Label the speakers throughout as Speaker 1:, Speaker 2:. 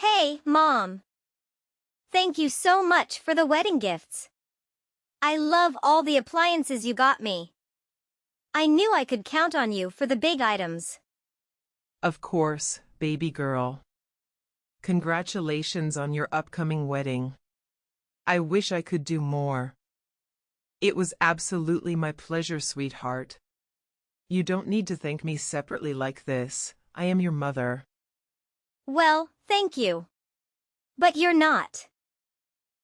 Speaker 1: Hey, Mom. Thank you so much for the wedding gifts. I love all the appliances you got me. I knew I could count on you for the big items.
Speaker 2: Of course, baby girl. Congratulations on your upcoming wedding. I wish I could do more. It was absolutely my pleasure, sweetheart. You don't need to thank me separately like this. I am your mother.
Speaker 1: Well, thank you. But you're not.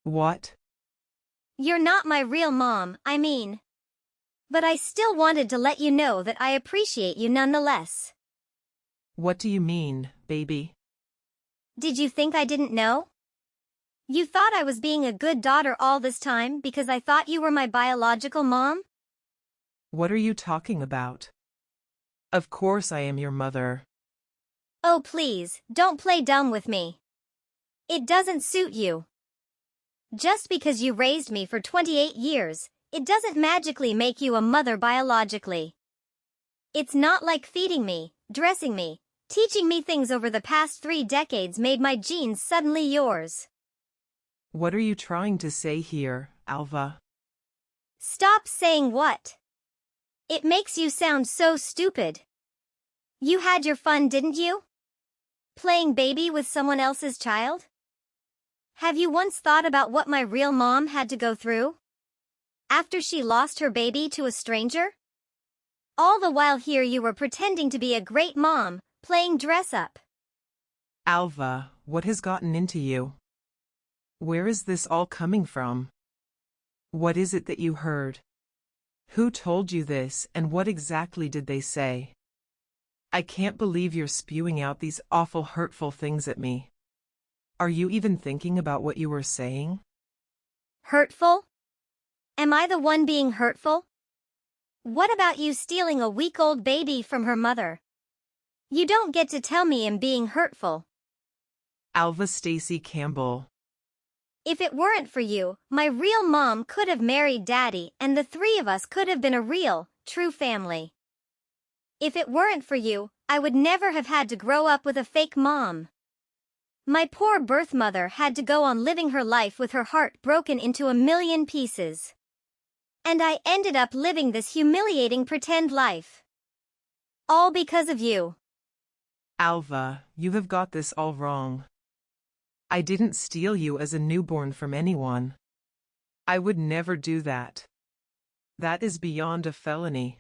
Speaker 2: What?
Speaker 1: You're not my real mom, I mean. But I still wanted to let you know that I appreciate you nonetheless.
Speaker 2: What do you mean, baby?
Speaker 1: Did you think I didn't know? You thought I was being a good daughter all this time because I thought you were my biological mom?
Speaker 2: What are you talking about? Of course I am your mother.
Speaker 1: Oh please, don't play dumb with me. It doesn't suit you. Just because you raised me for 28 years, it doesn't magically make you a mother biologically. It's not like feeding me, dressing me, teaching me things over the past 3 decades made my genes suddenly yours.
Speaker 2: What are you trying to say here, Alva?
Speaker 1: Stop saying what? It makes you sound so stupid. You had your fun, didn't you? Playing baby with someone else's child? Have you once thought about what my real mom had to go through? After she lost her baby to a stranger? All the while here you were pretending to be a great mom, playing dress up.
Speaker 2: Alva, what has gotten into you? Where is this all coming from? What is it that you heard? Who told you this, and what exactly did they say? I can't believe you're spewing out these awful hurtful things at me. Are you even thinking about what you were saying?
Speaker 1: Hurtful? Am I the one being hurtful? What about you stealing a week-old baby from her mother? You don't get to tell me I'm being hurtful.
Speaker 2: Alva Stacy Campbell.
Speaker 1: If it weren't for you, my real mom could have married Daddy and the 3 of us could have been a real, true family. If it weren't for you, I would never have had to grow up with a fake mom. My poor birth mother had to go on living her life with her heart broken into a million pieces. And I ended up living this humiliating pretend life. All because of you.
Speaker 2: Alva, you have got this all wrong. I didn't steal you as a newborn from anyone. I would never do that. That is beyond a felony.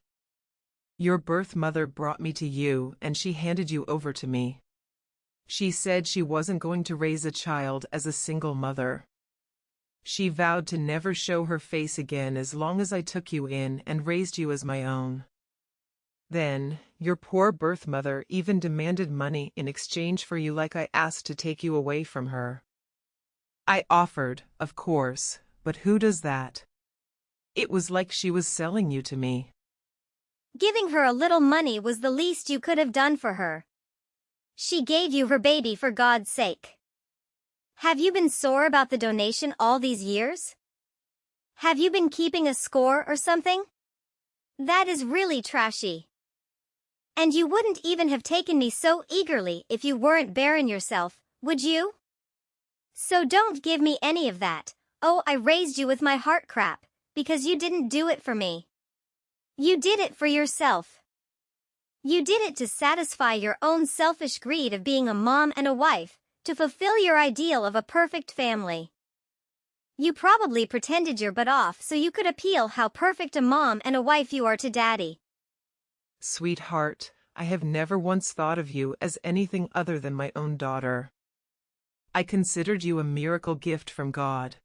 Speaker 2: Your birth mother brought me to you and she handed you over to me. She said she wasn't going to raise a child as a single mother. She vowed to never show her face again as long as I took you in and raised you as my own. Then, your poor birth mother even demanded money in exchange for you like I asked to take you away from her. I offered, of course, but who does that? It was like she was selling you to me.
Speaker 1: Giving her a little money was the least you could have done for her. She gave you her baby for God's sake. Have you been sore about the donation all these years? Have you been keeping a score or something? That is really trashy. And you wouldn't even have taken me so eagerly if you weren't barren yourself, would you? So don't give me any of that, "Oh, I raised you with my heart" crap, because you didn't do it for me. You did it for yourself. You did it to satisfy your own selfish greed of being a mom and a wife, to fulfill your ideal of a perfect family. You probably pretended your butt off so you could appeal how perfect a mom and a wife you are to Daddy.
Speaker 2: Sweetheart, I have never once thought of you as anything other than my own daughter. I considered you a miracle gift from God.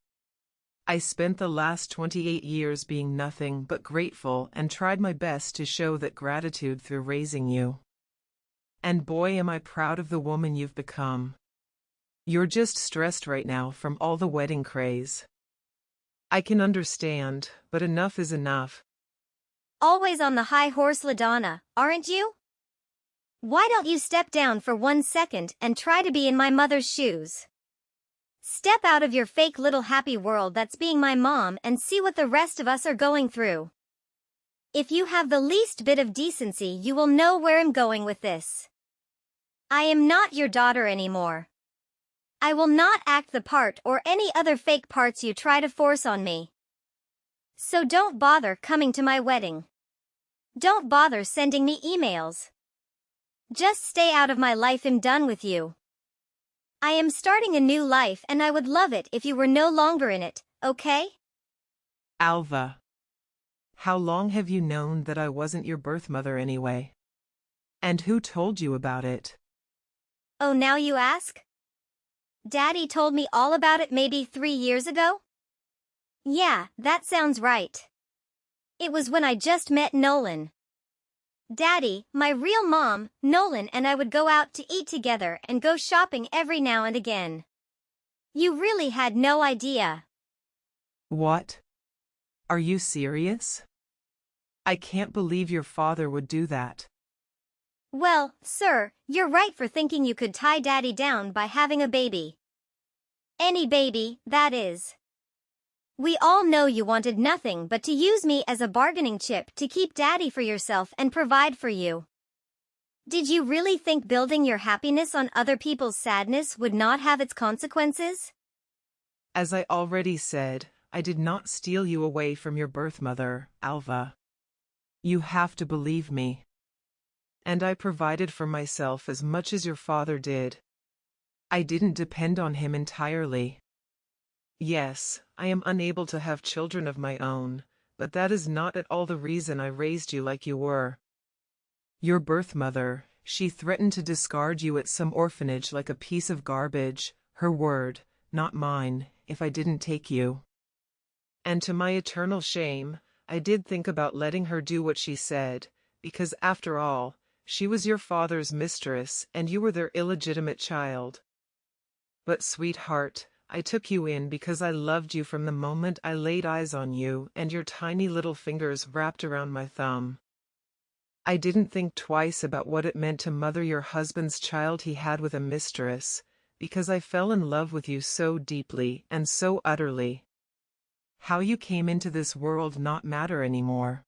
Speaker 2: I spent the last 28 years being nothing but grateful and tried my best to show that gratitude through raising you. And boy, am I proud of the woman you've become. You're just stressed right now from all the wedding craze. I can understand, but enough is enough.
Speaker 1: Always on the high horse, LaDonna, aren't you? Why don't you step down for 1 second and try to be in my mother's shoes? Step out of your fake little happy world that's being my mom and see what the rest of us are going through. If you have the least bit of decency, you will know where I'm going with this. I am not your daughter anymore. I will not act the part or any other fake parts you try to force on me. So don't bother coming to my wedding. Don't bother sending me emails. Just stay out of my life. I'm done with you. I am starting a new life and I would love it if you were no longer in it, okay?
Speaker 2: Alva. How long have you known that I wasn't your birth mother anyway? And who told you about it?
Speaker 1: Oh, now you ask? Daddy told me all about it maybe 3 years ago? Yeah, that sounds right. It was when I just met Nolan. Daddy, my real mom, Nolan and I would go out to eat together and go shopping every now and again. You really had no idea.
Speaker 2: What? Are you serious? I can't believe your father would do that.
Speaker 1: Well, sir, you're right for thinking you could tie Daddy down by having a baby. Any baby, that is. We all know you wanted nothing but to use me as a bargaining chip to keep Daddy for yourself and provide for you. Did you really think building your happiness on other people's sadness would not have its consequences?
Speaker 2: As I already said, I did not steal you away from your birth mother, Alva. You have to believe me. And I provided for myself as much as your father did. I didn't depend on him entirely. Yes, I am unable to have children of my own, but that is not at all the reason I raised you like you were. Your birth mother, she threatened to discard you at some orphanage like a piece of garbage, her word, not mine, if I didn't take you. And to my eternal shame, I did think about letting her do what she said, because after all, she was your father's mistress and you were their illegitimate child. But sweetheart, I took you in because I loved you from the moment I laid eyes on you and your tiny little fingers wrapped around my thumb. I didn't think twice about what it meant to mother your husband's child he had with a mistress, because I fell in love with you so deeply and so utterly. How you came into this world not matter anymore.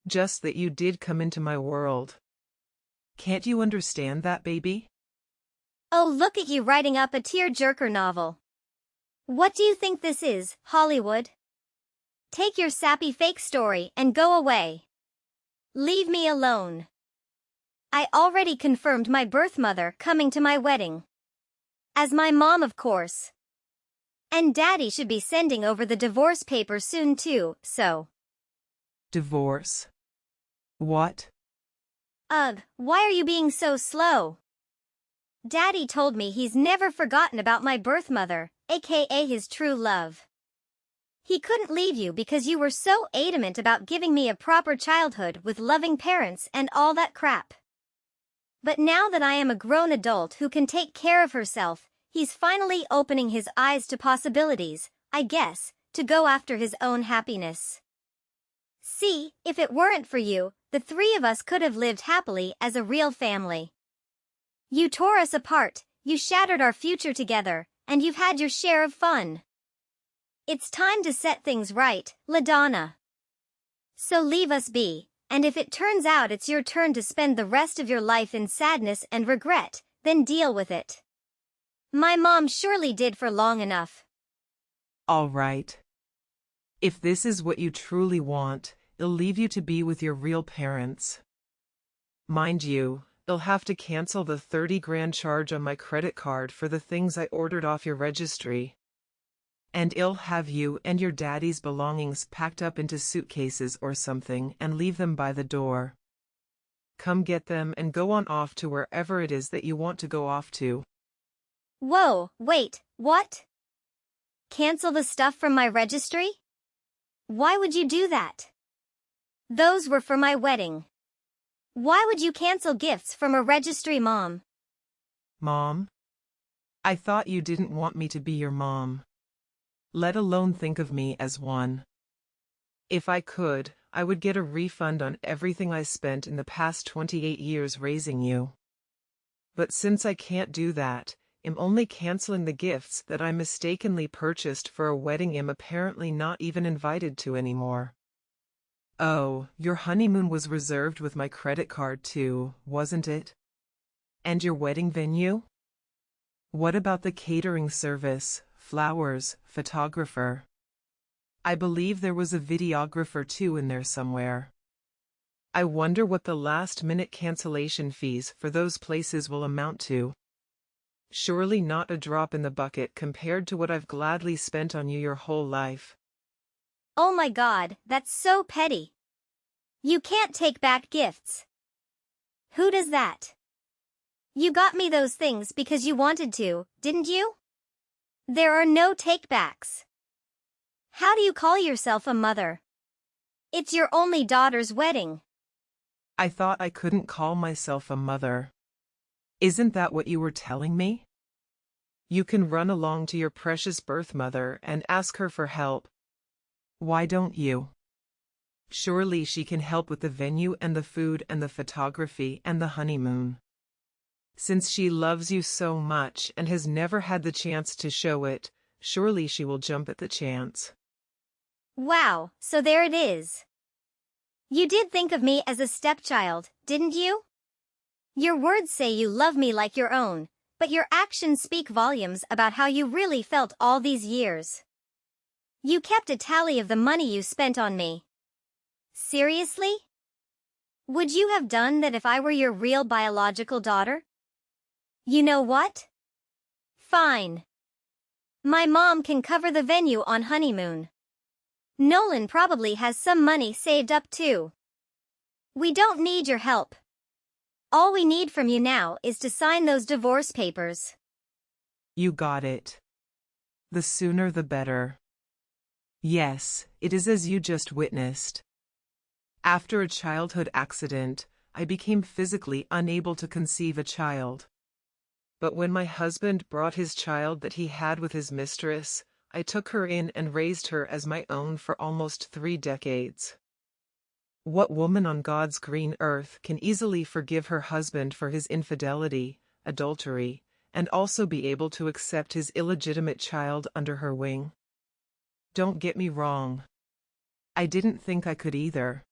Speaker 2: Just that you did come into my world. Can't you understand that, baby?
Speaker 1: Oh, look at you writing up a tear-jerker novel. What do you think this is, Hollywood? Take your sappy fake story and go away. Leave me alone. I already confirmed my birth mother coming to my wedding. As my mom, of course. And Daddy should be sending over the divorce papers soon too, so.
Speaker 2: Divorce? What?
Speaker 1: Ugh, why are you being so slow? Daddy told me he's never forgotten about my birth mother, aka his true love. He couldn't leave you because you were so adamant about giving me a proper childhood with loving parents and all that crap. But now that I am a grown adult who can take care of herself, he's finally opening his eyes to possibilities, I guess, to go after his own happiness. See, if it weren't for you, the three of us could have lived happily as a real family. You tore us apart, you shattered our future together, and you've had your share of fun. It's time to set things right, LaDonna. So leave us be, and if it turns out it's your turn to spend the rest of your life in sadness and regret, then deal with it. My mom surely did for long enough.
Speaker 2: All right. If this is what you truly want, it'll leave you to be with your real parents. Mind you, they'll have to cancel the 30 grand charge on my credit card for the things I ordered off your registry. And I'll have you and your daddy's belongings packed up into suitcases or something and leave them by the door. Come get them and go on off to wherever it is that you want to go off to.
Speaker 1: Whoa, wait, what? Cancel the stuff from my registry? Why would you do that? Those were for my wedding. Why would you cancel gifts from a registry, Mom?
Speaker 2: Mom? I thought you didn't want me to be your mom. Let alone think of me as one. If I could, I would get a refund on everything I spent in the past 28 years raising you. But since I can't do that, I'm only canceling the gifts that I mistakenly purchased for a wedding I'm apparently not even invited to anymore. Oh, your honeymoon was reserved with my credit card too, wasn't it? And your wedding venue? What about the catering service, flowers, photographer? I believe there was a videographer too in there somewhere. I wonder what the last-minute cancellation fees for those places will amount to. Surely not a drop in the bucket compared to what I've gladly spent on you your whole life.
Speaker 1: Oh my God, that's so petty. You can't take back gifts. Who does that? You got me those things because you wanted to, didn't you? There are no takebacks. How do you call yourself a mother? It's your only daughter's wedding.
Speaker 2: I thought I couldn't call myself a mother. Isn't that what you were telling me? You can run along to your precious birth mother and ask her for help. Why don't you? Surely she can help with the venue and the food and the photography and the honeymoon. Since she loves you so much and has never had the chance to show it, surely she will jump at the chance.
Speaker 1: Wow, so there it is. You did think of me as a stepchild, didn't you? Your words say you love me like your own, but your actions speak volumes about how you really felt all these years. You kept a tally of the money you spent on me. Seriously? Would you have done that if I were your real biological daughter? You know what? Fine. My mom can cover the venue on honeymoon. Nolan probably has some money saved up too. We don't need your help. All we need from you now is to sign those divorce papers.
Speaker 2: You got it. The sooner the better. Yes, it is as you just witnessed. After a childhood accident, I became physically unable to conceive a child. But when my husband brought his child that he had with his mistress, I took her in and raised her as my own for almost 3 decades. What woman on God's green earth can easily forgive her husband for his infidelity, adultery, and also be able to accept his illegitimate child under her wing? Don't get me wrong. I didn't think I could either.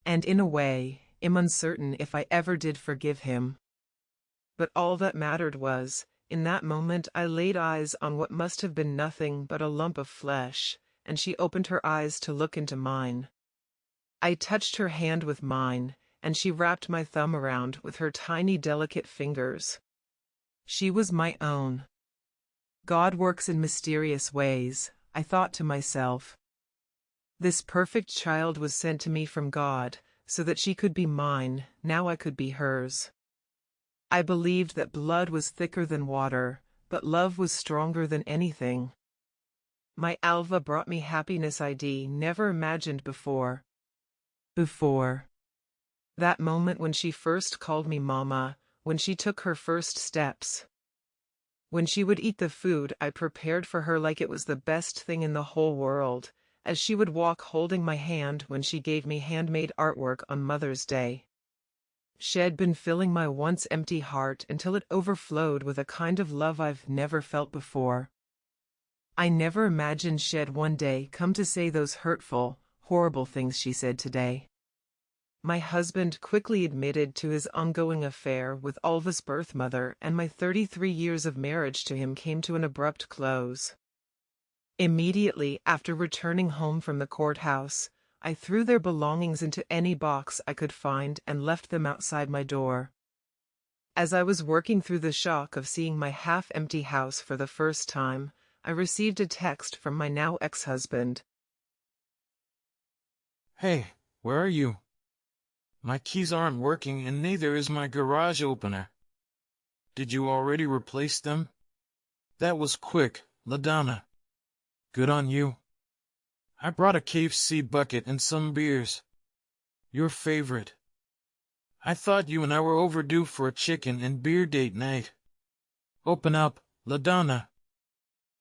Speaker 2: And in a way, am uncertain if I ever did forgive him. But all that mattered was, in that moment I laid eyes on what must have been nothing but a lump of flesh, and she opened her eyes to look into mine. I touched her hand with mine, and she wrapped my thumb around with her tiny delicate fingers. She was my own. God works in mysterious ways, I thought to myself. This perfect child was sent to me from God, so that she could be mine, now I could be hers. I believed that blood was thicker than water, but love was stronger than anything. My Alva brought me happiness I'd never imagined before. That moment when she first called me Mama, when she took her first steps. When she would eat the food I prepared for her like it was the best thing in the whole world, as she would walk holding my hand when she gave me handmade artwork on Mother's Day. She'd been filling my once empty heart until it overflowed with a kind of love I've never felt before. I never imagined she'd one day come to say those hurtful, horrible things she said today. My husband quickly admitted to his ongoing affair with Alva's birth mother, and my 33 years of marriage to him came to an abrupt close. Immediately after returning home from the courthouse, I threw their belongings into any box I could find and left them outside my door. As I was working through the shock of seeing my half-empty house for the first time, I received a text from my now ex-husband.
Speaker 3: Hey, where are you? My keys aren't working and neither is my garage opener. Did you already replace them? That was quick, LaDonna. Good on you. I brought a KFC bucket and some beers. Your favorite. I thought you and I were overdue for a chicken and beer date night. Open up, LaDonna.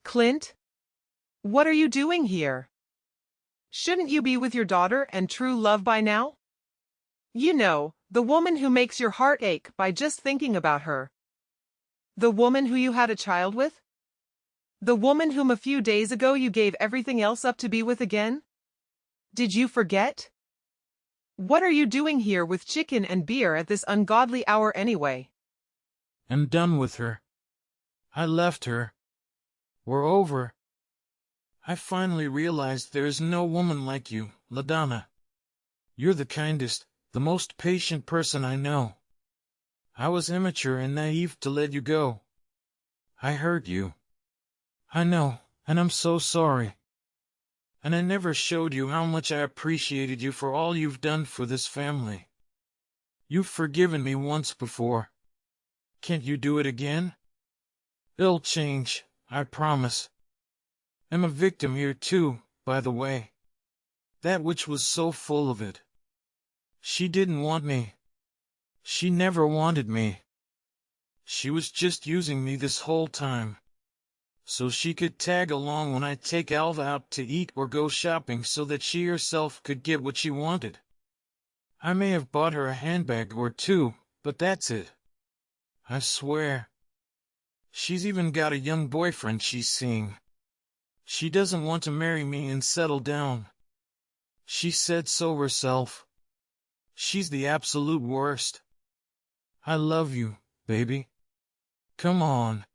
Speaker 2: Clint? What are you doing here? Shouldn't you be with your daughter and true love by now? You know, the woman who makes your heart ache by just thinking about her. The woman who you had a child with? The woman whom a few days ago you gave everything else up to be with again? Did you forget? What are you doing here with chicken and beer at this ungodly hour anyway?
Speaker 3: I'm done with her. I left her. We're over. I finally realized there is no woman like you, LaDonna. You're the kindest, the most patient person I know. I was immature and naive to let you go. I hurt you. I know, and I'm so sorry. And I never showed you how much I appreciated you for all you've done for this family. You've forgiven me once before. Can't you do it again? It'll change, I promise. I'm a victim here too, by the way. That witch was so full of it. She didn't want me. She never wanted me. She was just using me this whole time, so she could tag along when I take Alva out to eat or go shopping so that she herself could get what she wanted. I may have bought her a handbag or two, but that's it. I swear. She's even got a young boyfriend she's seeing. She doesn't want to marry me and settle down. She said so herself. She's the absolute worst. I love you, baby. Come on.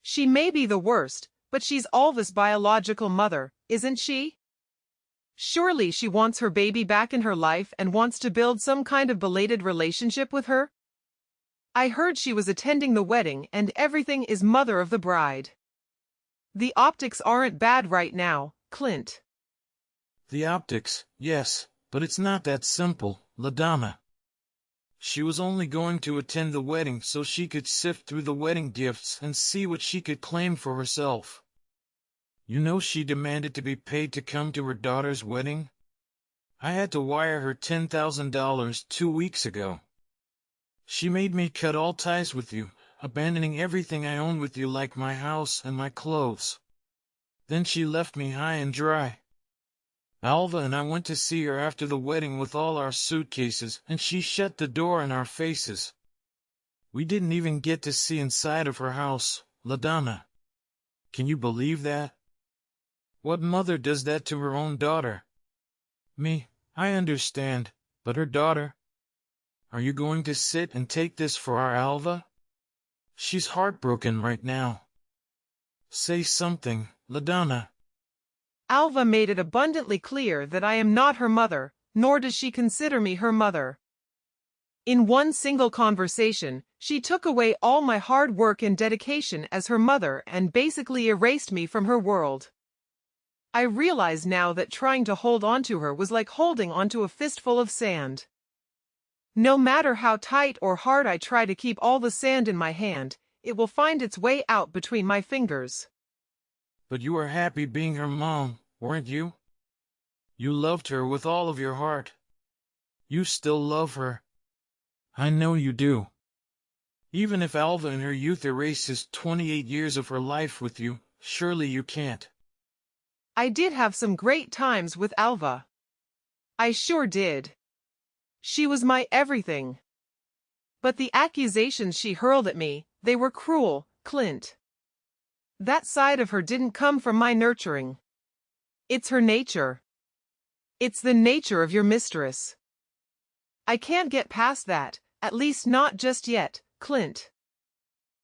Speaker 2: She may be the worst, but she's Alva's biological mother, isn't she? Surely she wants her baby back in her life and wants to build some kind of belated relationship with her? I heard she was attending the wedding and everything is mother of the bride. The optics aren't bad right now, Clint.
Speaker 3: The optics, yes, but it's not that simple, LaDonna. She was only going to attend the wedding so she could sift through the wedding gifts and see what she could claim for herself. You know she demanded to be paid to come to her daughter's wedding? I had to wire her $10,000 2 weeks ago. She made me cut all ties with you, abandoning everything I own with you like my house and my clothes. Then she left me high and dry. Alva and I went to see her after the wedding with all our suitcases, and she shut the door in our faces. We didn't even get to see inside of her house, LaDonna. Can you believe that? What mother does that to her own daughter? Me, I understand, but her daughter? Are you going to sit and take this for our Alva? She's heartbroken right now. Say something, LaDonna.
Speaker 2: Alva made it abundantly clear that I am not her mother, nor does she consider me her mother. In one single conversation, she took away all my hard work and dedication as her mother and basically erased me from her world. I realize now that trying to hold onto her was like holding onto a fistful of sand. No matter how tight or hard I try to keep all the sand in my hand, it will find its way out between my fingers.
Speaker 3: But you were happy being her mom, weren't you? You loved her with all of your heart. You still love her. I know you do. Even if Alva in her youth erases 28 years of her life with you, surely you can't.
Speaker 2: I did have some great times with Alva. I sure did. She was my everything. But the accusations she hurled at me, they were cruel, Clint. That side of her didn't come from my nurturing. It's her nature. It's the nature of your mistress. I can't get past that, at least not just yet, Clint.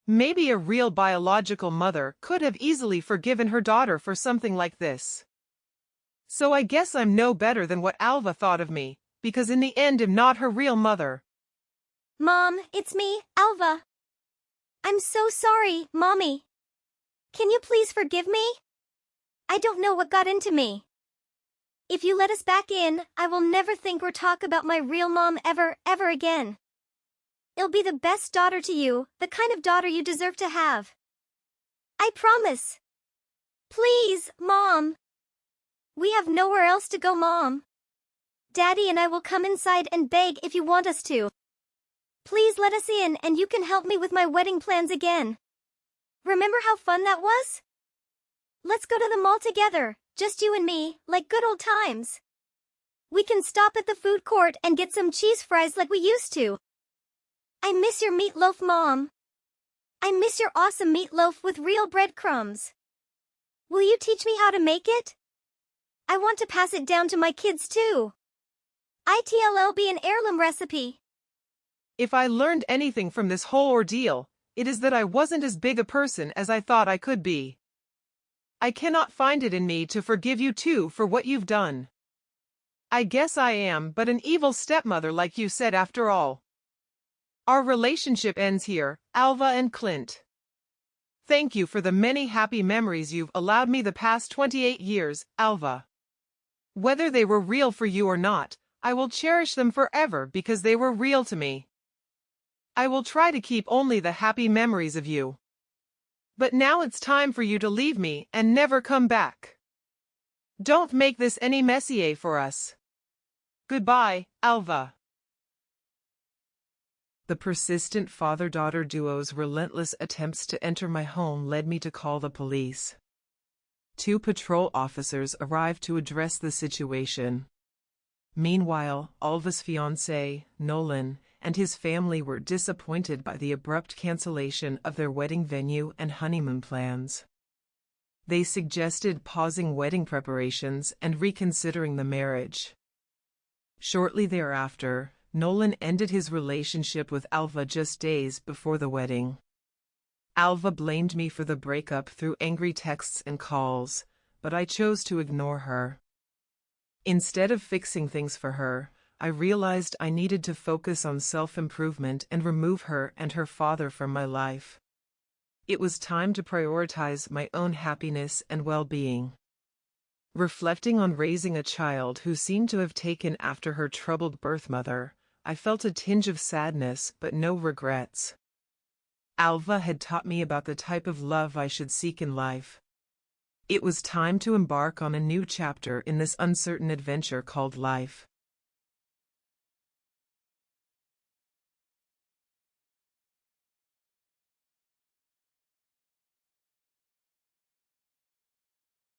Speaker 2: Maybe a real biological mother could have easily forgiven her daughter for something like this. So I guess I'm no better than what Alva thought of me, because in the end I'm not her real mother.
Speaker 1: Mom, it's me, Alva. I'm so sorry, Mommy. Can you please forgive me? I don't know what got into me. If you let us back in, I will never think or talk about my real mom ever again. I'll be the best daughter to you, the kind of daughter you deserve to have. I promise. Please, Mom. We have nowhere else to go, Mom. Daddy and I will come inside and beg if you want us to. Please let us in and you can help me with my wedding plans again. Remember how fun that was? Let's go to the mall together, just you and me, like good old times. We can stop at the food court and get some cheese fries like we used to. I miss your meatloaf, Mom. I miss your awesome meatloaf with real breadcrumbs. Will you teach me how to make it? I want to pass it down to my kids too. It'll be an heirloom recipe.
Speaker 2: If I learned anything from this whole ordeal, it is that I wasn't as big a person as I thought I could be. I cannot find it in me to forgive you too for what you've done. I guess I am but an evil stepmother like you said after all. Our relationship ends here, Alva and Clint. Thank you for the many happy memories you've allowed me the past 28 years, Alva. Whether they were real for you or not, I will cherish them forever because they were real to me. I will try to keep only the happy memories of you. But now it's time for you to leave me and never come back. Don't make this any messier for us. Goodbye, Alva. The persistent father-daughter duo's relentless attempts to enter my home led me to call the police. 2 patrol officers arrived to address the situation. Meanwhile, Alva's fiancé, Nolan, and his family were disappointed by the abrupt cancellation of their wedding venue and honeymoon plans. They suggested pausing wedding preparations and reconsidering the marriage. Shortly thereafter, Nolan ended his relationship with Alva just days before the wedding. Alva blamed me for the breakup through angry texts and calls, but I chose to ignore her. Instead of fixing things for her, I realized I needed to focus on self-improvement and remove her and her father from my life. It was time to prioritize my own happiness and well-being. Reflecting on raising a child who seemed to have taken after her troubled birth mother, I felt a tinge of sadness but no regrets. Alva had taught me about the type of love I should seek in life. It was time to embark on a new chapter in this uncertain adventure called life.